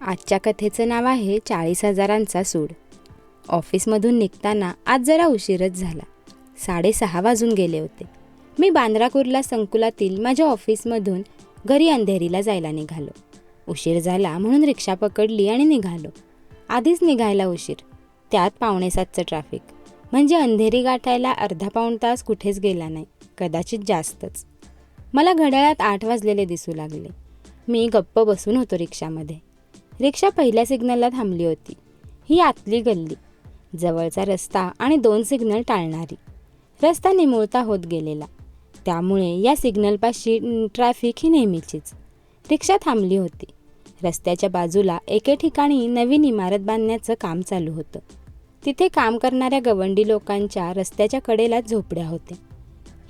आजच्या कथेचं नाव आहे 40,000चा सूड. ऑफिसमधून निघताना आज जरा उशीरच झाला. 6:30 वाजून गेले होते. मी बांद्रा कुर्ला संकुलातील माझ्या ऑफिसमधून घरी अंधेरीला जायला निघालो. उशीर झाला म्हणून रिक्षा पकडली आणि निघालो. आधीच निघायला उशीर, त्यात 6:45चं ट्रॅफिक, म्हणजे अंधेरी गाठायला अर्धा पाऊण तास कुठेच गेला नाही, कदाचित जास्तच. मला घड्याळात 8 वाजलेले दिसू लागले. मी गप्प बसून होतो रिक्षामध्ये. रिक्षा पहिल्या सिग्नलला थांबली होती. ही आतली गल्ली, जवळचा रस्ता आणि 2 सिग्नल टाळणारी. रस्ता निमुळता होत गेलेला, त्यामुळे या सिग्नलपाशी ट्रॅफिक ही नेहमीचीच. रिक्षा थांबली होती. रस्त्याच्या बाजूला एके ठिकाणी नवीन इमारत बांधण्याचं काम चालू होतं. तिथे काम करणाऱ्या गवंडी लोकांच्या रस्त्याच्या कडेलाच झोपड्या होत्या.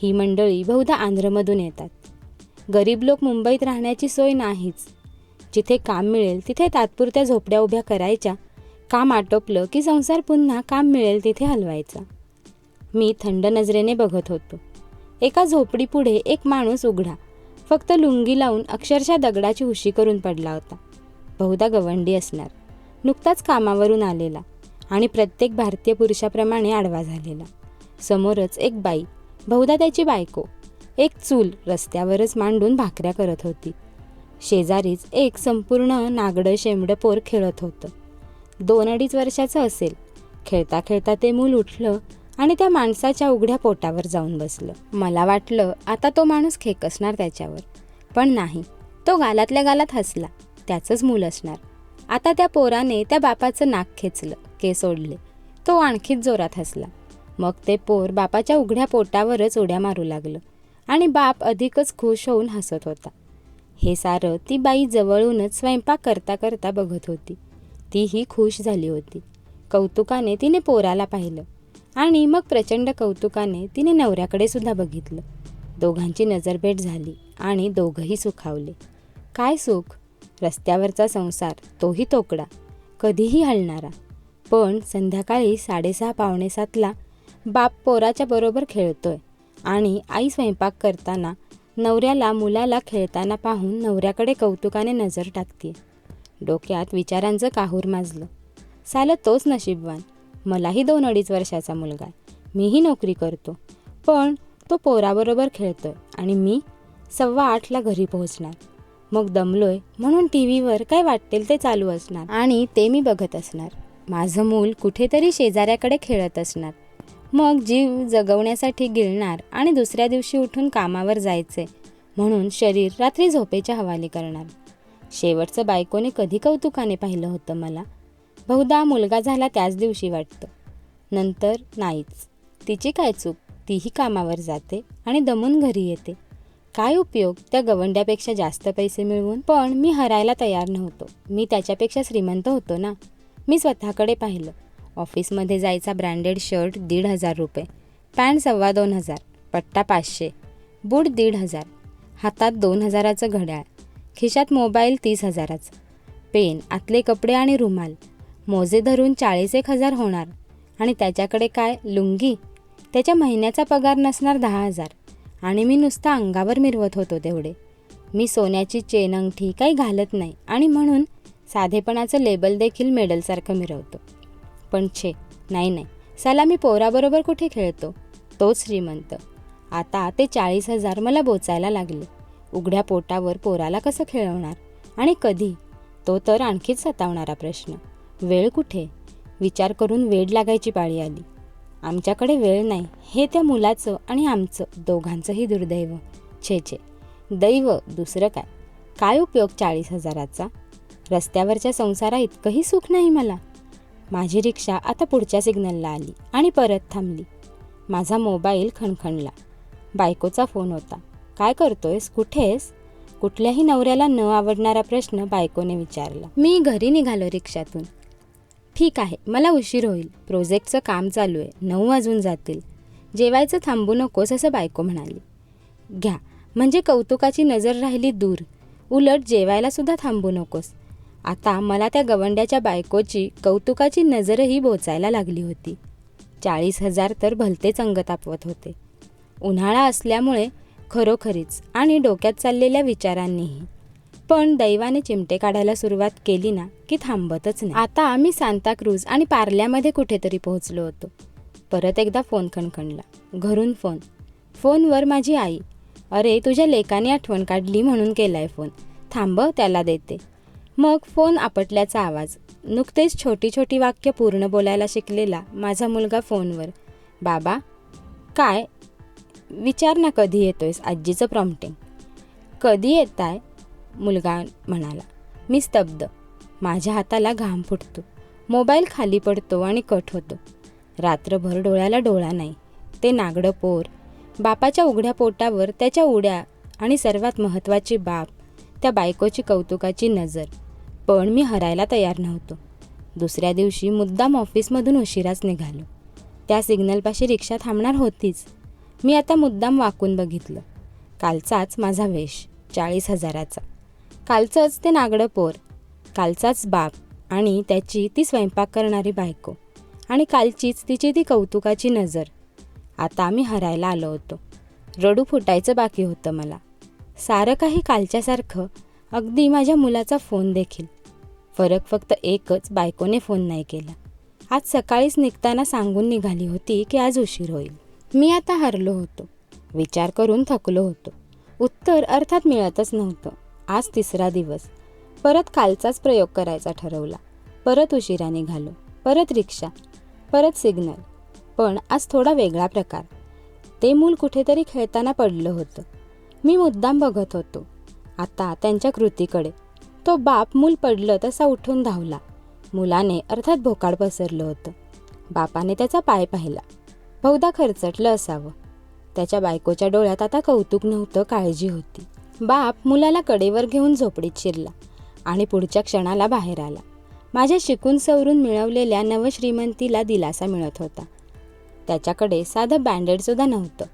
ही मंडळी बहुधा आंध्रमधून येतात. गरीब लोक मुंबईत राहण्याची सोय नाहीच. जिथे काम मिळेल तिथे तात्पुरत्या झोपड्या उभ्या करायच्या. काम आटोपलं की संसार पुन्हा काम मिळेल तिथे हलवायचा. मी थंड नजरेने बघत होतो. एका झोपडीपुढे एक माणूस उघडा, फक्त लुंगी लावून अक्षरशः दगडाची उशी करून पडला होता. बहुधा गवंडी असणार, नुकताच कामावरून आलेला आणि प्रत्येक भारतीय पुरुषाप्रमाणे आडवा झालेला. समोरच एक बाई, बहुधा त्याची बायको, एक चूल रस्त्यावरच मांडून भाकऱ्या करत होती. शेजारीच एक संपूर्ण नागडं शेंबडं पोर खेळत होतं. 2-2.5 वर्षाचं असेल. खेळता खेळता ते मूल उठलं आणि त्या माणसाच्या उघड्या पोटावर जाऊन बसलं. मला वाटलं आता तो माणूस खेकसणार त्याच्यावर, पण नाही. तो गालातल्या गालात हसला. त्याचंच मूल असणार. आता त्या पोराने त्या बापाचं नाक खेचलं, केस ओढले. तो आणखीच जोरात हसला. मग ते पोर बापाच्या उघड्या पोटावरच उड्या मारू लागलं आणि बाप अधिकच खुश होऊन हसत होता. हे सारं ती बाई जवळूनच स्वयंपाक करता करता बघत होती. तीही खुश झाली होती. कौतुकाने तिने पोराला पाहिलं आणि मग प्रचंड कौतुकाने तिने नवऱ्याकडे सुद्धा बघितलं. दोघांची नजरभेट झाली आणि दोघंही सुखावले. काय सुख! रस्त्यावरचा संसार, तोही तोकडा, कधीही हलणारा. पण संध्याकाळी 6:30-6:45ला बाप पोराच्या बरोबर खेळतोय आणि आई स्वयंपाक करताना नवऱ्याला मुलाला खेळताना पाहून नवऱ्याकडे कौतुकाने नजर टाकते. डोक्यात विचारांचं काहूर माजलं. सालं तोच नशीबवान. मलाही 2-2.5 वर्षाचा मुलगा आहे. मीही नोकरी करतो, पण तो पोराबरोबर खेळतोय आणि मी 7:15ला घरी पोहोचणार. मग दमलोय म्हणून टीव्हीवर काय वाटेल ते चालू असणार आणि ते मी बघत असणार. माझं मूल कुठेतरी शेजाऱ्याकडे खेळत असणार. मग जीव जगवण्यासाठी गिळणार आणि दुसऱ्या दिवशी उठून कामावर जायचे म्हणून शरीर रात्री झोपेच्या हवाली करणार. शेवटचं बायकोने कधी कौतुकाने पाहिलं होतं मला? बहुधा मुलगा झाला त्याच दिवशी वाटतं. नंतर नाहीच. तिची काय चूक? तीही कामावर जाते आणि दमून घरी येते. काय उपयोग त्या गवंड्यापेक्षा जास्त पैसे मिळवून? पण मी हरायला तयार नव्हतो. मी त्याच्यापेक्षा श्रीमंत होतो ना. मी स्वतःकडे पाहिलं. ऑफिसमध्ये जायचा ब्रँडेड शर्ट ₹1,500, पॅन्ट 2,2500, पट्टा 500, बूट 1,500, हातात 2,000चं घड्याळ, खिशात मोबाईल 30,000चा, पेन, आतले कपडे आणि रुमाल, मोजे धरून 40,000 होणार. आणि त्याच्याकडे काय? लुंगी. त्याच्या महिन्याचा पगार नसणार 10,000 आणि मी नुसता अंगावर मिरवत होतो तेवढे. मी सोन्याची चेन अंगठी काही घालत नाही आणि म्हणून साधेपणाचं लेबल देखील मेडलसारखं मिरवतो. पण नाही, साला मी पोराबरोबर कुठे खेळतो? तोच श्रीमंत. आता ते 40,000 मला बोचायला लागले. उघड्या पोटावर पोराला कसं खेळवणार आणि कधी? तो तर आणखीच सतावणारा प्रश्न. वेळ कुठे? विचार करून वेड लागायची पाळी आली. आमच्याकडे वेळ नाही, हे त्या मुलाचं आणि आमचं दोघांचंही दुर्दैव. दैव, दुसरं काय? काय उपयोग 40,000चा? रस्त्यावरच्या संसारा इतकंही सुख नाही मला. माझी रिक्षा आता पुढच्या सिग्नलला आली आणि परत थांबली. माझा मोबाईल खणखणला. बायकोचा फोन होता. काय करतोयस? कुठेस? कुठल्याही नवऱ्याला न आवडणारा प्रश्न बायकोने विचारला. मी घरी निघालो रिक्षातून. ठीक आहे, मला उशीर होईल. प्रोजेक्टचं काम चालू आहे. 9 वाजून जातील. जेवायचं थांबू नकोस असं बायको म्हणाली. घ्या, म्हणजे कौतुकाची नजर राहिली दूर. उलट जेवायला सुद्धा थांबू नकोस. आता मला त्या गवंड्याच्या बायकोची कौतुकाची नजरही बोचायला लागली होती. 40,000 तर भलतेच अंग तापवत होते. उन्हाळा असल्यामुळे खरोखरीच आणि डोक्यात चाललेल्या विचारांनीही. पण दैवाने चिमटे काढायला सुरुवात केली ना की थांबतच नाही. आता आम्ही सांताक्रूज आणि पार्ल्यामध्ये कुठेतरी पोहोचलो होतो. परत एकदा फोन खणखणला. घरून फोनवर माझी आई. अरे तुझ्या लेकाने आठवण काढली म्हणून केलाय फोन, थांब त्याला देते. मग फोन आपटल्याचा आवाज. नुकतेच छोटी छोटी वाक्य पूर्ण बोलायला शिकलेला माझा मुलगा फोनवर. बाबा काय विचार ना, कधी येतोयस, आजीचं प्रॉम्प्टिंग. कधी येताय मुलगा म्हणाला. मी स्तब्ध. माझ्या हाताला घाम फुटतो. मोबाईल खाली पडतो आणि कट होतो. रात्रभर डोळ्याला डोळा नाही. ते नागडं पोर, बापाच्या उघड्या पोटावर त्याच्या उड्या आणि सर्वात महत्त्वाची बाप, त्या बायकोची कौतुकाची नजर. पण मी हरायला तयार नव्हतो. दुसऱ्या दिवशी मुद्दाम ऑफिसमधून उशिराच निघालो. त्या सिग्नलपाशी रिक्षा थांबणार होतीच. मी आता मुद्दाम वाकून बघितलं. कालचाच माझा वेश, 40,000चा. कालचंच ते नागडं पोर, कालचाच बाप आणि त्याची ती स्वयंपाक करणारी बायको, आणि कालचीच तिची ती कौतुकाची नजर. आता मी हरायला आलो होतो. रडू फुटायचं बाकी होतं मला. सारं काही कालच्यासारखं, अगदी माझ्या मुलाचा फोन देखील. फरक फक्त एकच, बायकोने फोन नाही केला. आज सकाळीच निघताना सांगून निघाली होती की आज उशीर होईल. मी आता हरलो होतो. विचार करून थकलो होतो. उत्तर अर्थात मिळतच नव्हतं. आज तिसरा दिवस. परत कालचाच प्रयोग करायचा ठरवला. परत उशिरा निघालो. परत रिक्षा, परत सिग्नल. पण आज थोडा वेगळा प्रकार. ते मूल कुठेतरी खेळताना पडलं होतं. मी मुद्दाम बघत होतो आता त्यांच्या कृतीकडे. तो बाप मूल पडलं तसा उठून धावला. मुलाने अर्थात भोकाड पसरलं होतं. बापाने त्याचा पाय पाहिला. बहुधा खरचटलं असावं. त्याच्या बायकोच्या डोळ्यात आता कौतुक नव्हतं, काळजी होती. बाप मुलाला कडेवर घेऊन झोपडीत शिरला आणि पुढच्या क्षणाला बाहेर आला. माझ्या शिकून सवरून मिळवलेल्या नवश्रीमंतीला दिलासा मिळत होता. त्याच्याकडे साधं बँडेडसुद्धा नव्हतं.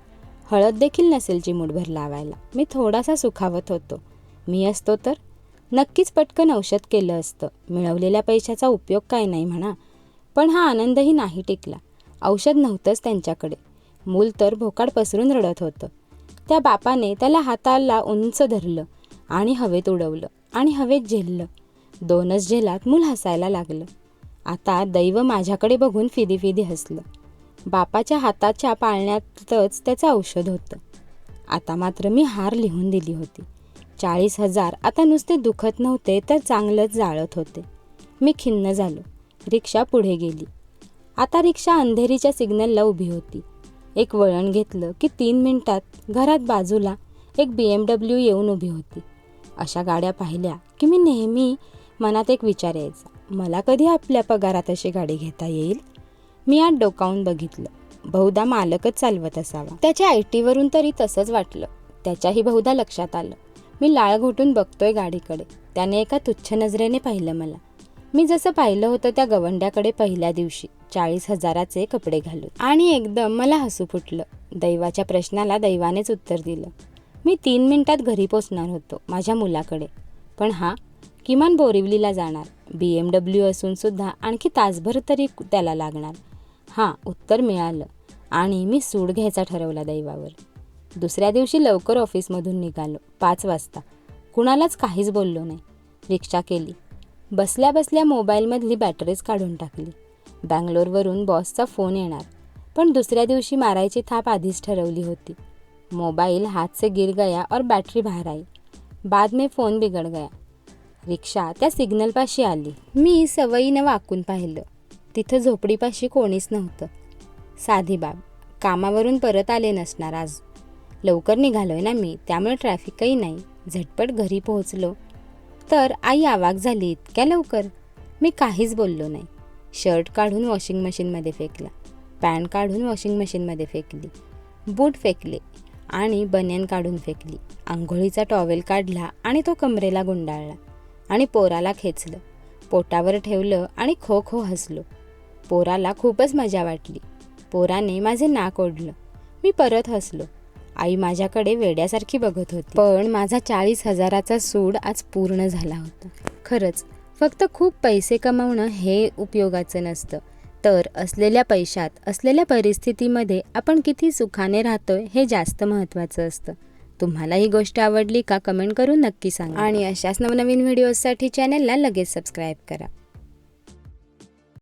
हळद देखील नसेल चिमूटभर लावायला. मी थोडासा सुखावत होतो. मी असतो तर नक्कीच पटकन औषध केलं असतं. मिळवलेल्या पैशाचा उपयोग काय नाही म्हणा. पण हा आनंदही नाही टिकला. औषध नव्हतंच त्यांच्याकडे. मूल तर भोकाड पसरून रडत होतं. त्या बापाने त्याला हाताला उंच धरलं आणि हवेत उडवलं आणि हवेत झेललं. 2च झेलात मूल हसायला लागलं. आता दैव माझ्याकडे बघून फिदी हसलं. बापाच्या हाताच्या पाळण्यातच त्याचं औषध होतं. आता मात्र मी हार लिहून दिली होती. 40,000 आता नुसते दुखत नव्हते तर चांगलंच जाळत होते. मी खिन्न झालो. रिक्षा पुढे गेली. आता रिक्षा अंधेरीच्या सिग्नलला उभी होती. एक वळण घेतलं की 3 मिनिटात घरात बाजूला एक BMW येऊन उभी होती. अशा गाड्या पाहिल्या की मी नेहमी मनात एक विचार यायचा, मला कधी आपल्या पगारात अशी गाडी घेता येईल. मी आज डोकावून बघितलं. बहुधा मालकच चालवत असावा. त्याच्या ITवरून तरी तसंच वाटलं. त्याच्याही बहुधा लक्षात आलं. मी लाळ घोटून बघतोय गाडीकडे. त्याने एका तुच्छ नजरेने पाहिलं मला. मी जसं पाहिलं होतं त्या गवंड्याकडे पहिल्या दिवशी, 40,000चे कपडे घालून. आणि एकदम मला हसू फुटलं. दैवाच्या प्रश्नाला दैवानेच उत्तर दिलं. मी 3 मिनिटात घरी पोचणार होतो माझ्या मुलाकडे. पण हा किमान बोरिवलीला जाणार. BMW असून सुद्धा आणखी तासभर तरी त्याला लागणार. हां, उत्तर मिळालं आणि मी सूड घ्यायचा ठरवला दैवावर. दुसऱ्या दिवशी लवकर ऑफिसमधून निघालो. 5 वाजता. कुणालाच काहीच बोललो नाही. रिक्षा केली. बसल्या बसल्या मोबाईलमधली बॅटरीज काढून टाकली. बँगलोरवरून बॉसचा फोन येणार. पण दुसऱ्या दिवशी मारायची थाप आधीच ठरवली होती. मोबाईल हाथ से गिर गया और बैटरी बाहर आई. बाद में फ़ोन बिगड़ गया. रिक्षा त्या सिग्नलपाशी आली. मी सवयीनं वाकून पाहिलं. तिथं झोपडीपाशी कोणीच नव्हतं. साधी बाब. कामावरून परत आले नसणार आज. लवकर निघालोय ना मी, त्यामुळे ट्रॅफिकही नाही. झटपट घरी पोहोचलो तर आई अवाक झाली, इतक्या लवकर. मी काहीच बोललो नाही. शर्ट काढून वॉशिंग मशीनमध्ये फेकला. पॅन्ट काढून वॉशिंग मशीनमध्ये फेकली. बूट फेकले आणि बनियन काढून फेकली. आंघोळीचा टॉवेल काढला आणि तो कमरेला गुंडाळला आणि पोराला खेचलं. पोटावर ठेवलं आणि खो खो हसलो. पोराला खूपच मजा वाटली. पोराने माझे नाक ओढलं. मी परत हसलो. आई माझ्याकडे वेड्यासारखी बघत होती. पण माझा 40,000चा सूड आज पूर्ण झाला होता. खरंच फक्त खूप पैसे कमावणं हे उपयोगाचं नसतं, तर असलेल्या पैशात, असलेल्या परिस्थितीमध्ये आपण किती सुखाने राहतोय हे जास्त महत्त्वाचं असतं. तुम्हाला ही गोष्ट आवडली का कमेंट करून नक्की सांगा आणि अशाच नवनवीन व्हिडिओजसाठी चॅनलला लगेच सबस्क्राईब करा.